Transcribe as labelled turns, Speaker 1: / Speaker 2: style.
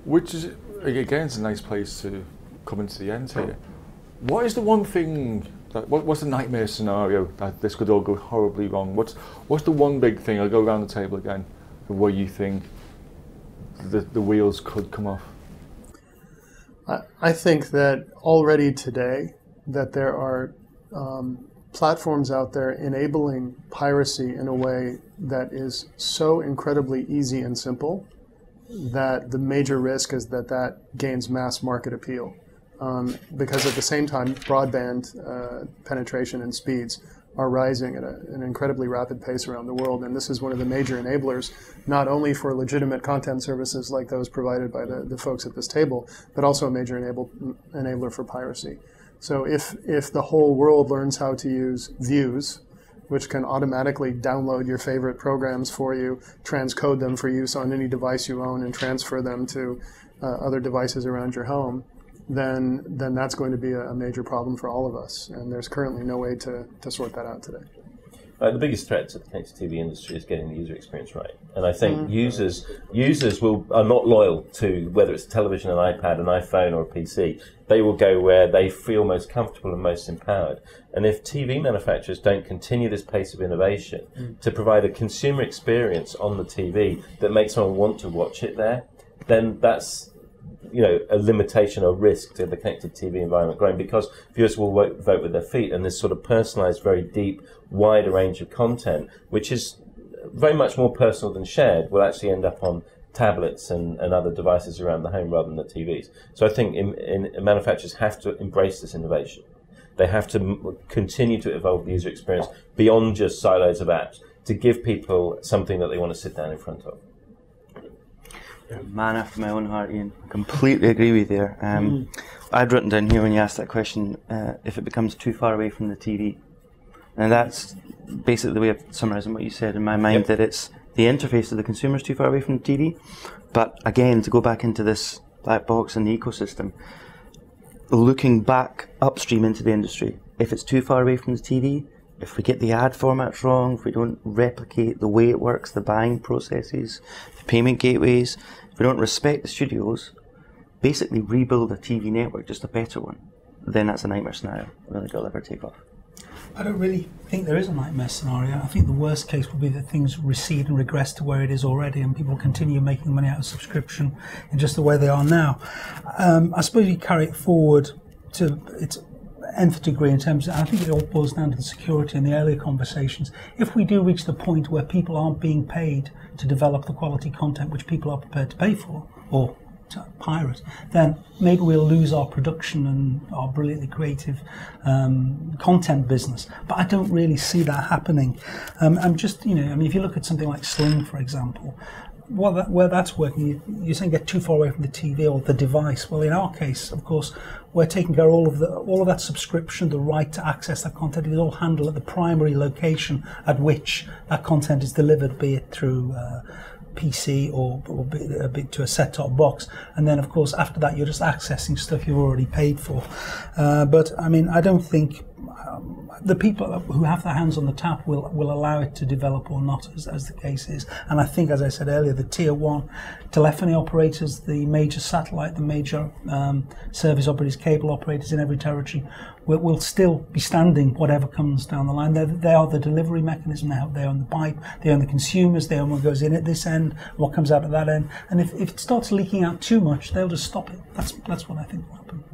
Speaker 1: Which is, again, it's a nice place to come into the end here. What is the one thing, what's the nightmare scenario that this could all go horribly wrong? What's the one big thing, I'll go around the table again, where you think the wheels could come off?
Speaker 2: I think that already today that there are platforms out there enabling piracy in a way that is so incredibly easy and simple that the major risk is that that gains mass market appeal. Because at the same time, broadband penetration and speeds are rising at an incredibly rapid pace around the world, and this is one of the major enablers, not only for legitimate content services like those provided by the folks at this table, but also a major enabler for piracy. So if the whole world learns how to use views, which can automatically download your favorite programs for you, transcode them for use on any device you own, and transfer them to other devices around your home, then that's going to be a major problem for all of us. And there's currently no way to sort that out today.
Speaker 3: The biggest threat to the connected TV industry is getting the user experience right. And I think users are not loyal to whether it's a television, an iPad, an iPhone or a PC. They will go where they feel most comfortable and most empowered. And if TV manufacturers don't continue this pace of innovation to provide a consumer experience on the TV that makes someone want to watch it there, then that's a limitation or risk to the connected TV environment growing, because viewers will vote with their feet, and this sort of personalised, very deep, wider range of content, which is very much more personal than shared, will actually end up on tablets and other devices around the home rather than the TVs. So I think manufacturers have to embrace this innovation. They have to continue to evolve the user experience beyond just silos of apps to give people something that they want to sit down in front of.
Speaker 4: Man after my own heart, Ian. I completely agree with you there. I'd written down here when you asked that question, if it becomes too far away from the TV. And that's basically the way of summarising what you said in my mind, that it's the interface of the consumer is too far away from the TV. But again, to go back into this black box and the ecosystem, looking back upstream into the industry, if it's too far away from the TV, if we get the ad formats wrong, if we don't replicate the way it works, the buying processes, the payment gateways, if we don't respect the studios, basically rebuild a TV network, just a better one, then that's a nightmare scenario. I don't think it'll ever take off.
Speaker 5: I don't really think there is a nightmare scenario. I think the worst case would be that things recede and regress to where it is already, and people continue making money out of subscription in just the way they are now. I suppose you carry it forward to its nth degree in terms of, I think it all boils down to the security and the earlier conversations. If we do reach the point where people aren't being paid to develop the quality content which people are prepared to pay for, or to pirate, then maybe we'll lose our production and our brilliantly creative content business. But I don't really see that happening. I'm just, if you look at something like Sling, for example, where that's working, you're saying get too far away from the TV or the device. Well, in our case, of course, we're taking care of all of that subscription, the right to access that content is all handled at the primary location at which that content is delivered, be it through PC or a bit to a set-top box, and then of course after that you're just accessing stuff you've already paid for. But I mean, I don't think the people who have their hands on the tap will allow it to develop or not, as the case is. And I think, as I said earlier, the tier one telephony operators, the major satellite, the major service operators, cable operators in every territory will still be standing whatever comes down the line. They are the delivery mechanism. They own the pipe, they own the consumers, they own what goes in at this end, what comes out at that end. And if it starts leaking out too much, they'll just stop it. That's what I think will happen.